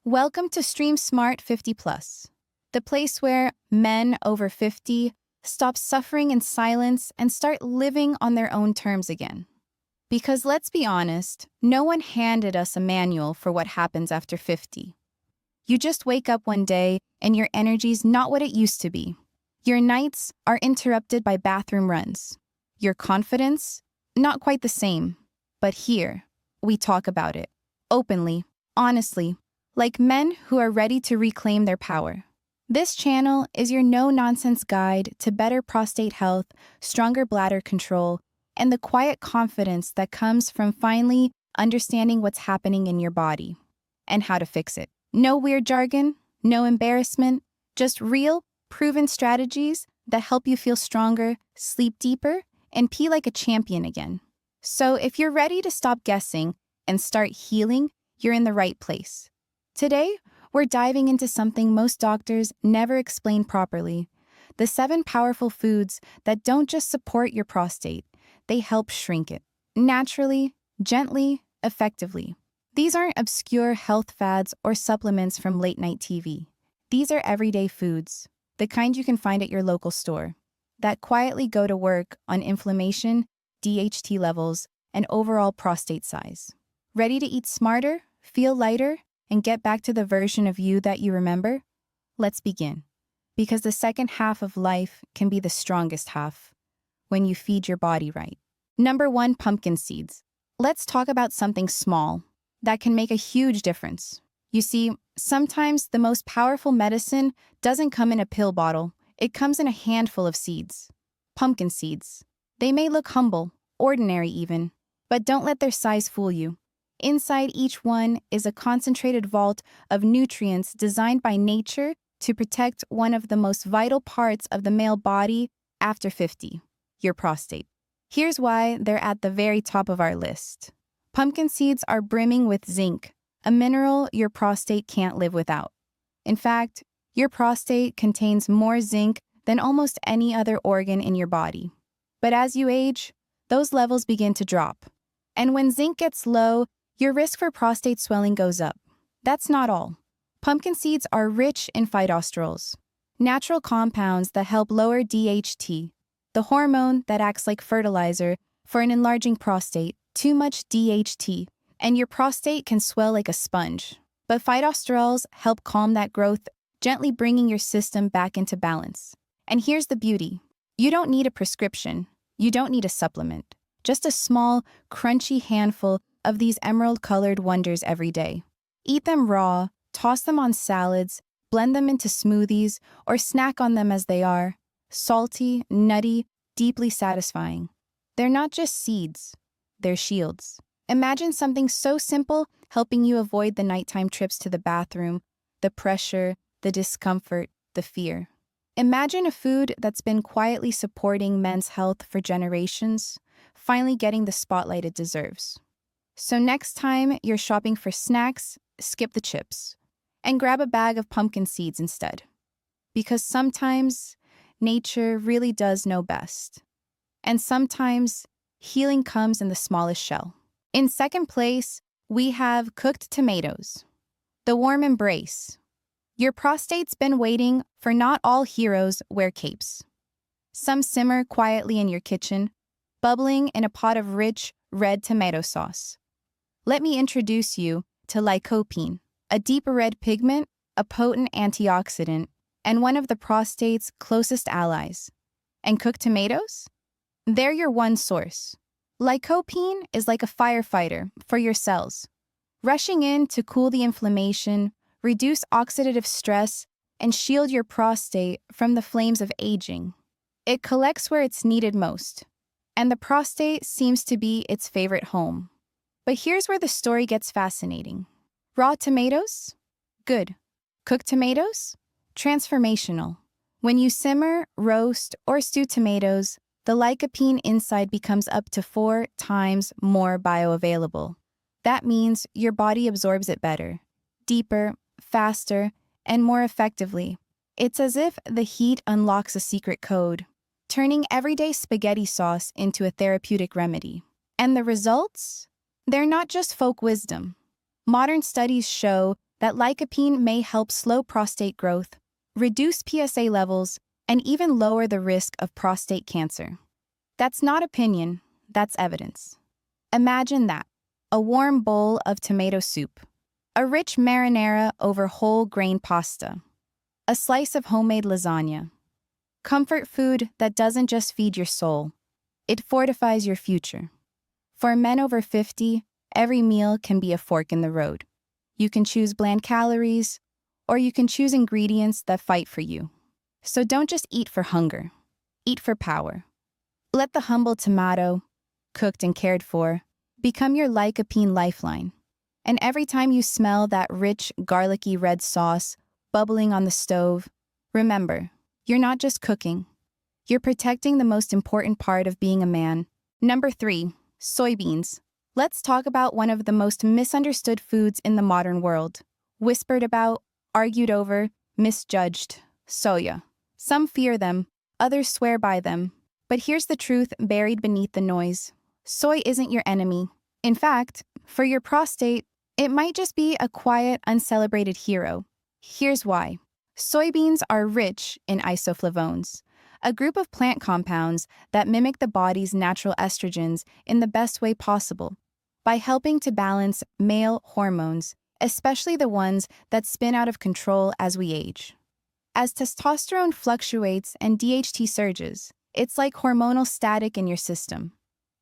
Welcome to Stream Smart 50 Plus, the place where men over 50 stop suffering in silence and start living on their own terms again. Because let's be honest, no one handed us a manual for what happens after 50. You just wake up one day and your energy's not what it used to be. Your nights are interrupted by bathroom runs. Your confidence, not quite the same. But here, we talk about it. Openly, honestly, like men who are ready to reclaim their power. This channel is your no-nonsense guide to better prostate health, stronger bladder control, and the quiet confidence that comes from finally understanding what's happening in your body and how to fix it. No weird jargon, no embarrassment, just real, proven strategies that help you feel stronger, sleep deeper, and pee like a champion again. So if you're ready to stop guessing and start healing, you're in the right place. Today, we're diving into something most doctors never explain properly: the 7 powerful foods that don't just support your prostate, they help shrink it. Naturally, gently, effectively. These aren't obscure health fads or supplements from late-night TV. These are everyday foods, the kind you can find at your local store, that quietly go to work on inflammation, DHT levels, and overall prostate size. Ready to eat smarter, feel lighter, and get back to the version of you that you remember? Let's begin. Because the second half of life can be the strongest half, when you feed your body right. Number 1, pumpkin seeds. Let's talk about something small that can make a huge difference. You see, sometimes the most powerful medicine doesn't come in a pill bottle. It comes in a handful of seeds. Pumpkin seeds. They may look humble, ordinary even, but don't let their size fool you. Inside each one is a concentrated vault of nutrients designed by nature to protect one of the most vital parts of the male body after 50, your prostate. Here's why they're at the very top of our list. Pumpkin seeds are brimming with zinc, a mineral your prostate can't live without. In fact, your prostate contains more zinc than almost any other organ in your body. But as you age, those levels begin to drop. And when zinc gets low, your risk for prostate swelling goes up. That's not all. Pumpkin seeds are rich in phytosterols, natural compounds that help lower DHT, the hormone that acts like fertilizer for an enlarging prostate. Too much DHT, and your prostate can swell like a sponge. But phytosterols help calm that growth, gently bringing your system back into balance. And here's the beauty. You don't need a prescription. You don't need a supplement. Just a small, crunchy handful of these emerald-colored wonders every day. Eat them raw, toss them on salads, blend them into smoothies, or snack on them as they are. Salty, nutty, deeply satisfying. They're not just seeds, they're shields. Imagine something so simple helping you avoid the nighttime trips to the bathroom, the pressure, the discomfort, the fear. Imagine a food that's been quietly supporting men's health for generations, finally getting the spotlight it deserves. So next time you're shopping for snacks, skip the chips and grab a bag of pumpkin seeds instead. Because sometimes nature really does know best. And sometimes healing comes in the smallest shell. In second place, we have cooked tomatoes. The warm embrace. Your prostate's been waiting, for not all heroes wear capes. Some simmer quietly in your kitchen, bubbling in a pot of rich, red tomato sauce. Let me introduce you to lycopene, a deep red pigment, a potent antioxidant, and one of the prostate's closest allies. And cooked tomatoes? They're your one source. Lycopene is like a firefighter for your cells, rushing in to cool the inflammation, reduce oxidative stress, and shield your prostate from the flames of aging. It collects where it's needed most, and the prostate seems to be its favorite home. But here's where the story gets fascinating. Raw tomatoes? Good. Cooked tomatoes? Transformational. When you simmer, roast, or stew tomatoes, the lycopene inside becomes up to 4 times more bioavailable. That means your body absorbs it better, deeper, faster, and more effectively. It's as if the heat unlocks a secret code, turning everyday spaghetti sauce into a therapeutic remedy. And the results? They're not just folk wisdom. Modern studies show that lycopene may help slow prostate growth, reduce PSA levels, and even lower the risk of prostate cancer. That's not opinion, that's evidence. Imagine that: a warm bowl of tomato soup, a rich marinara over whole grain pasta, a slice of homemade lasagna. Comfort food that doesn't just feed your soul, it fortifies your future. For men over 50, every meal can be a fork in the road. You can choose bland calories, or you can choose ingredients that fight for you. So don't just eat for hunger, eat for power. Let the humble tomato, cooked and cared for, become your lycopene lifeline. And every time you smell that rich, garlicky red sauce bubbling on the stove, remember, you're not just cooking. You're protecting the most important part of being a man. Number 3, soybeans. Let's talk about one of the most misunderstood foods in the modern world. Whispered about, argued over, misjudged. Soya. Some fear them, others swear by them. But here's the truth buried beneath the noise. Soy isn't your enemy. In fact, for your prostate, it might just be a quiet, uncelebrated hero. Here's why. Soybeans are rich in isoflavones, a group of plant compounds that mimic the body's natural estrogens in the best way possible, by helping to balance male hormones, especially the ones that spin out of control as we age. As testosterone fluctuates and DHT surges, it's like hormonal static in your system.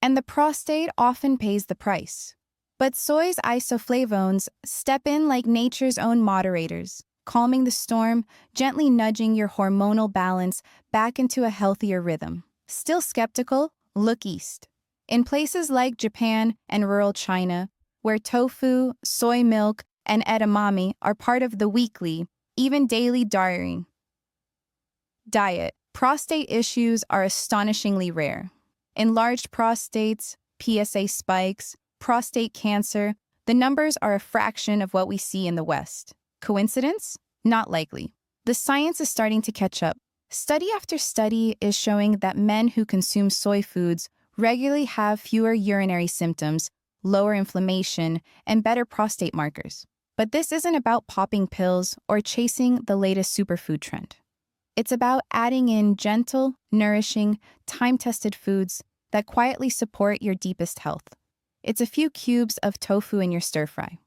And the prostate often pays the price. But soy's isoflavones step in like nature's own moderators, calming the storm, gently nudging your hormonal balance back into a healthier rhythm. Still skeptical? Look east. In places like Japan and rural China, where tofu, soy milk, and edamame are part of the weekly, even daily diet, prostate issues are astonishingly rare. Enlarged prostates, PSA spikes, prostate cancer, the numbers are a fraction of what we see in the West. Coincidence? Not likely. The science is starting to catch up. Study after study is showing that men who consume soy foods regularly have fewer urinary symptoms, lower inflammation, and better prostate markers. But this isn't about popping pills or chasing the latest superfood trend. It's about adding in gentle, nourishing, time-tested foods that quietly support your deepest health. It's a few cubes of tofu in your stir-fry,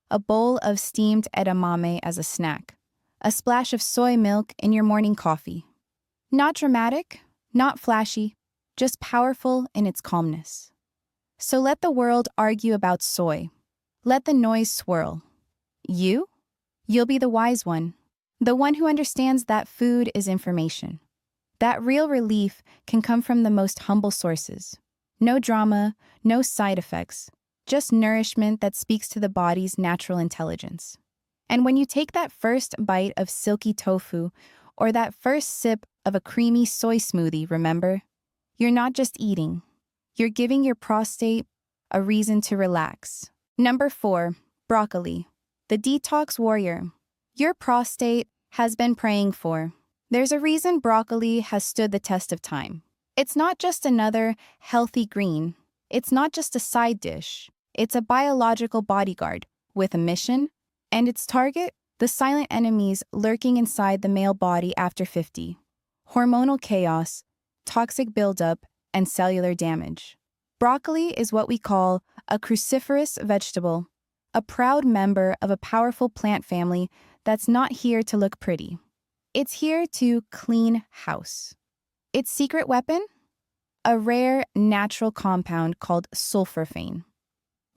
a bowl of steamed edamame as a snack, a splash of soy milk in your morning coffee. Not dramatic, not flashy, just powerful in its calmness. So let the world argue about soy. Let the noise swirl. You'll be the wise one, the one who understands that food is information. That real relief can come from the most humble sources. No drama, no side effects, just nourishment that speaks to the body's natural intelligence. And when you take that first bite of silky tofu or that first sip of a creamy soy smoothie, remember, you're not just eating. You're giving your prostate a reason to relax. Number 4, broccoli, the detox warrior. Your prostate has been praying for. There's a reason broccoli has stood the test of time. It's not just another healthy green. It's not just a side dish. It's a biological bodyguard with a mission, and its target, the silent enemies lurking inside the male body after 50. Hormonal chaos, toxic buildup, and cellular damage. Broccoli is what we call a cruciferous vegetable, a proud member of a powerful plant family that's not here to look pretty. It's here to clean house. Its secret weapon? A rare natural compound called sulforaphane.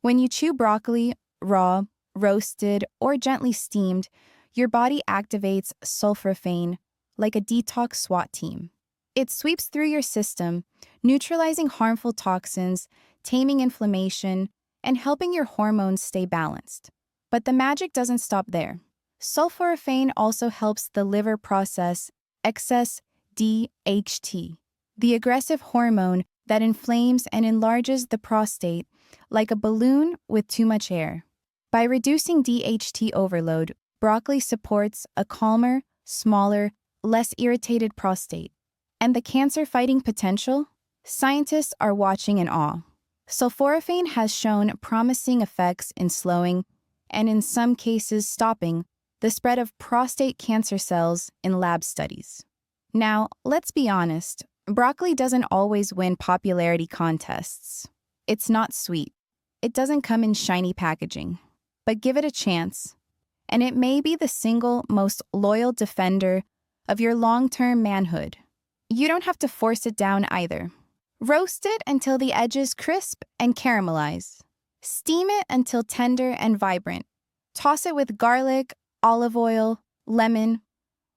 When you chew broccoli, raw, roasted, or gently steamed, your body activates sulforaphane like a detox SWAT team. It sweeps through your system, neutralizing harmful toxins, taming inflammation, and helping your hormones stay balanced. But the magic doesn't stop there. Sulforaphane also helps the liver process excess DHT, the aggressive hormone that inflames and enlarges the prostate like a balloon with too much air. By reducing DHT overload, broccoli supports a calmer, smaller, less irritated prostate. And the cancer-fighting potential? Scientists are watching in awe. Sulforaphane has shown promising effects in slowing and in some cases stopping, the spread of prostate cancer cells in lab studies. Now, let's be honest, broccoli doesn't always win popularity contests. It's not sweet. It doesn't come in shiny packaging. But give it a chance, and it may be the single most loyal defender of your long-term manhood. You don't have to force it down either. Roast it until the edges crisp and caramelize. Steam it until tender and vibrant. Toss it with garlic, olive oil, lemon,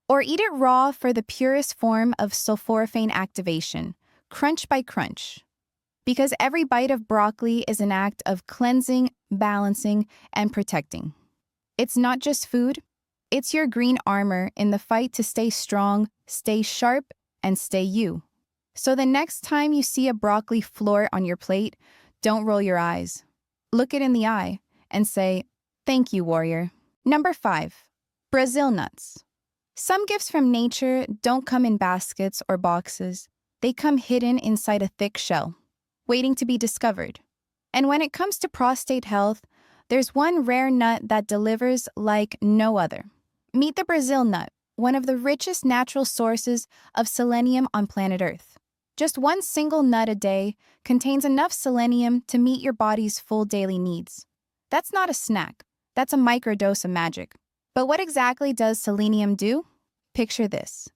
or eat it raw for the purest form of sulforaphane activation, crunch by crunch. Because every bite of broccoli is an act of cleansing, balancing, and protecting. It's not just food, it's your green armor in the fight to stay strong, stay sharp, and stay you. So the next time you see a broccoli floor on your plate, don't roll your eyes. Look it in the eye and say, "Thank you, warrior." Number 5, Brazil nuts. Some gifts from nature don't come in baskets or boxes. They come hidden inside a thick shell, waiting to be discovered. And when it comes to prostate health, there's one rare nut that delivers like no other. Meet the Brazil nut, one of the richest natural sources of selenium on planet Earth. Just one single nut a day contains enough selenium to meet your body's full daily needs. That's not a snack, that's a microdose of magic. But what exactly does selenium do? Picture this.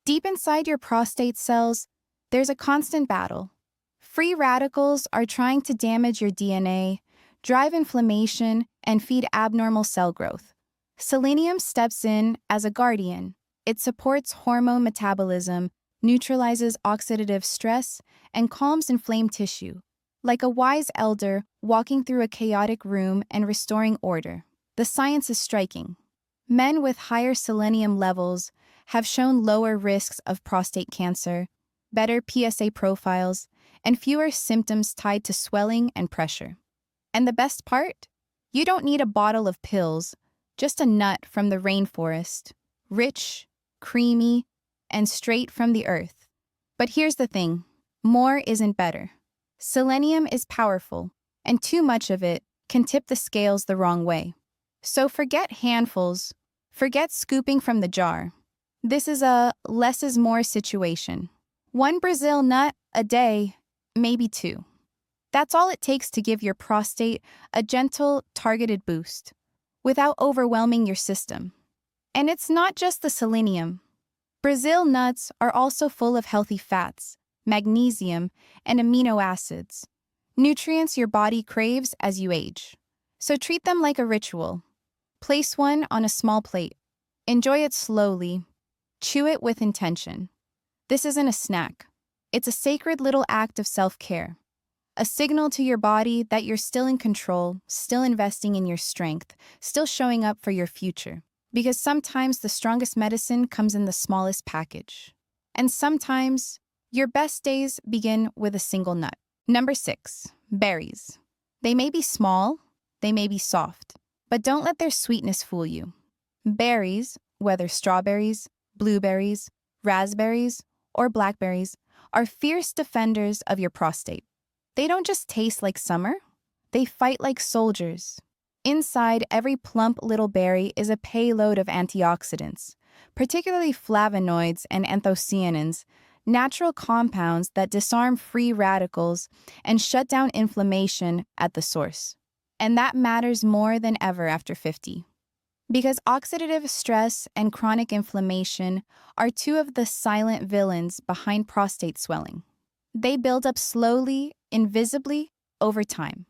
Deep inside your prostate cells, there's a constant battle. Free radicals are trying to damage your DNA, drive inflammation, and feed abnormal cell growth. Selenium steps in as a guardian. It supports hormone metabolism, neutralizes oxidative stress, and calms inflamed tissue, like a wise elder walking through a chaotic room and restoring order. The science is striking. Men with higher selenium levels have shown lower risks of prostate cancer, better PSA profiles, and fewer symptoms tied to swelling and pressure. And the best part? You don't need a bottle of pills, just a nut from the rainforest, rich, creamy, and straight from the earth. But here's the thing, more isn't better. Selenium is powerful, and too much of it can tip the scales the wrong way. So forget handfuls, forget scooping from the jar. This is a less is more situation. One Brazil nut a day, maybe 2. That's all it takes to give your prostate a gentle, targeted boost, without overwhelming your system. And it's not just the selenium. Brazil nuts are also full of healthy fats, magnesium, and amino acids, nutrients your body craves as you age. So treat them like a ritual. Place one on a small plate. Enjoy it slowly. Chew it with intention. This isn't a snack. It's a sacred little act of self-care. A signal to your body that you're still in control, still investing in your strength, still showing up for your future. Because sometimes the strongest medicine comes in the smallest package. And sometimes your best days begin with a single nut. Number 6, berries. They may be small, they may be soft, but don't let their sweetness fool you. Berries, whether strawberries, blueberries, raspberries, or blackberries, are fierce defenders of your prostate. They don't just taste like summer, they fight like soldiers. Inside every plump little berry is a payload of antioxidants, particularly flavonoids and anthocyanins, natural compounds that disarm free radicals and shut down inflammation at the source. And that matters more than ever after 50. Because oxidative stress and chronic inflammation are two of the silent villains behind prostate swelling. They build up slowly, invisibly, over time,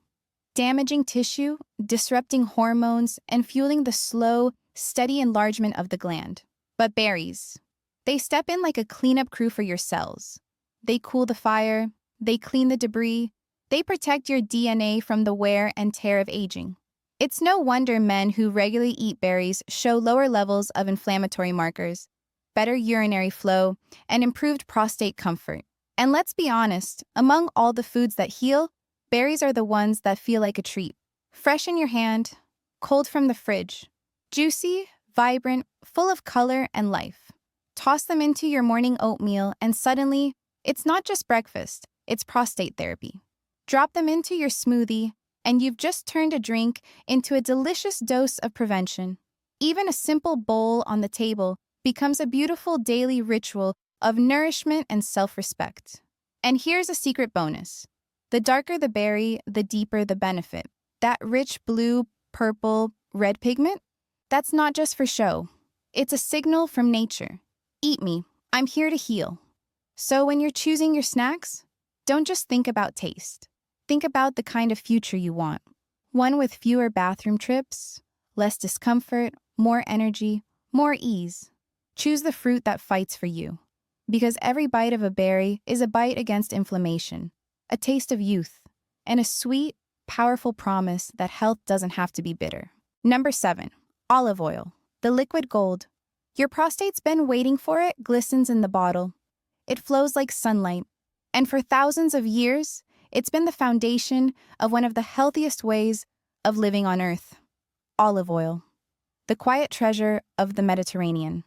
damaging tissue, disrupting hormones, and fueling the slow, steady enlargement of the gland. But berries, they step in like a cleanup crew for your cells. They cool the fire, they clean the debris, they protect your DNA from the wear and tear of aging. It's no wonder men who regularly eat berries show lower levels of inflammatory markers, better urinary flow, and improved prostate comfort. And let's be honest, among all the foods that heal, berries are the ones that feel like a treat. Fresh in your hand, cold from the fridge, juicy, vibrant, full of color and life. Toss them into your morning oatmeal and suddenly, it's not just breakfast, it's prostate therapy. Drop them into your smoothie, and you've just turned a drink into a delicious dose of prevention. Even a simple bowl on the table becomes a beautiful daily ritual of nourishment and self-respect. And here's a secret bonus. The darker the berry, the deeper the benefit. That rich blue, purple, red pigment? That's not just for show. It's a signal from nature. Eat me. I'm here to heal. So when you're choosing your snacks, don't just think about taste. Think about the kind of future you want. One with fewer bathroom trips, less discomfort, more energy, more ease. Choose the fruit that fights for you. Because every bite of a berry is a bite against inflammation, a taste of youth, and a sweet, powerful promise that health doesn't have to be bitter. Number 7, olive oil, the liquid gold. Your prostate's been waiting for it, glistens in the bottle. It flows like sunlight, and for thousands of years, it's been the foundation of one of the healthiest ways of living on Earth. Olive oil, the quiet treasure of the Mediterranean,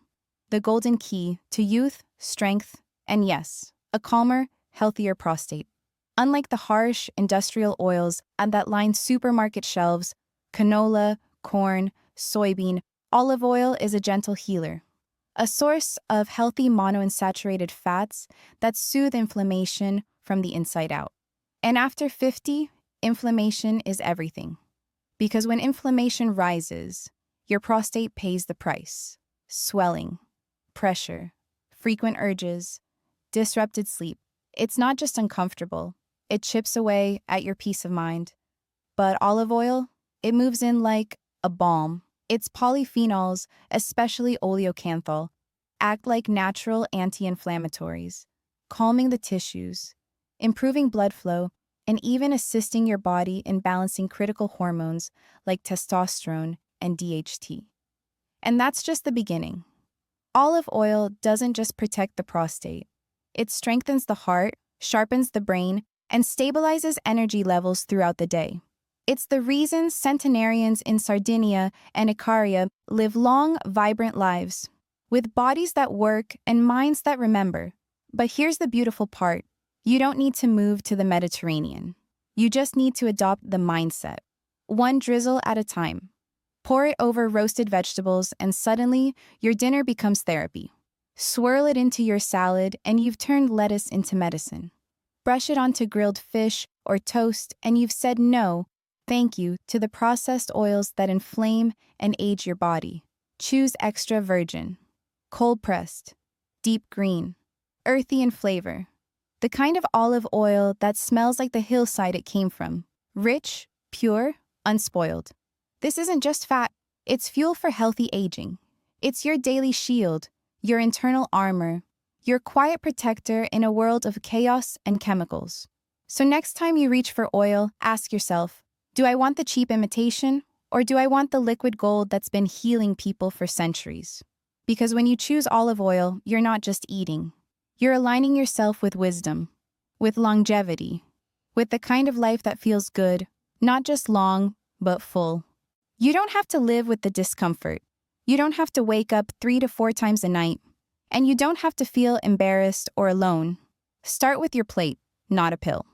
the golden key to youth, strength, and yes, a calmer, healthier prostate. Unlike the harsh industrial oils that line supermarket shelves, canola, corn, soybean, olive oil is a gentle healer, a source of healthy monounsaturated fats that soothe inflammation from the inside out. And after 50, inflammation is everything. Because when inflammation rises, your prostate pays the price. Swelling, pressure, frequent urges, disrupted sleep. It's not just uncomfortable. It chips away at your peace of mind. But olive oil, it moves in like a balm. Its polyphenols, especially oleocanthal, act like natural anti-inflammatories, calming the tissues, improving blood flow, and even assisting your body in balancing critical hormones like testosterone and DHT. And that's just the beginning. Olive oil doesn't just protect the prostate. It strengthens the heart, sharpens the brain, and stabilizes energy levels throughout the day. It's the reason centenarians in Sardinia and Icaria live long, vibrant lives, with bodies that work and minds that remember. But here's the beautiful part. You don't need to move to the Mediterranean. You just need to adopt the mindset. One drizzle at a time. Pour it over roasted vegetables, and suddenly, your dinner becomes therapy. Swirl it into your salad, and you've turned lettuce into medicine. Brush it onto grilled fish or toast, and you've said no, thank you, to the processed oils that inflame and age your body. Choose extra virgin, cold-pressed, deep green, earthy in flavor. The kind of olive oil that smells like the hillside it came from. Rich, pure, unspoiled. This isn't just fat, it's fuel for healthy aging. It's your daily shield, your internal armor, your quiet protector in a world of chaos and chemicals. So next time you reach for oil, ask yourself, do I want the cheap imitation, or do I want the liquid gold that's been healing people for centuries? Because when you choose olive oil, you're not just eating. You're aligning yourself with wisdom, with longevity, with the kind of life that feels good, not just long, but full. You don't have to live with the discomfort. You don't have to wake up 3 to 4 times a night. And you don't have to feel embarrassed or alone. Start with your plate, not a pill.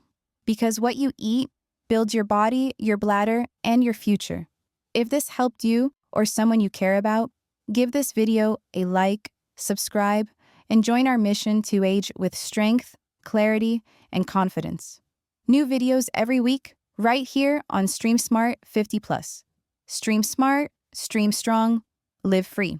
Because what you eat builds your body, your bladder, and your future. If this helped you or someone you care about, give this video a like, subscribe, and join our mission to age with strength, clarity, and confidence. New videos every week, right here on Stream Smart 50+. Stream smart, stream strong, live free.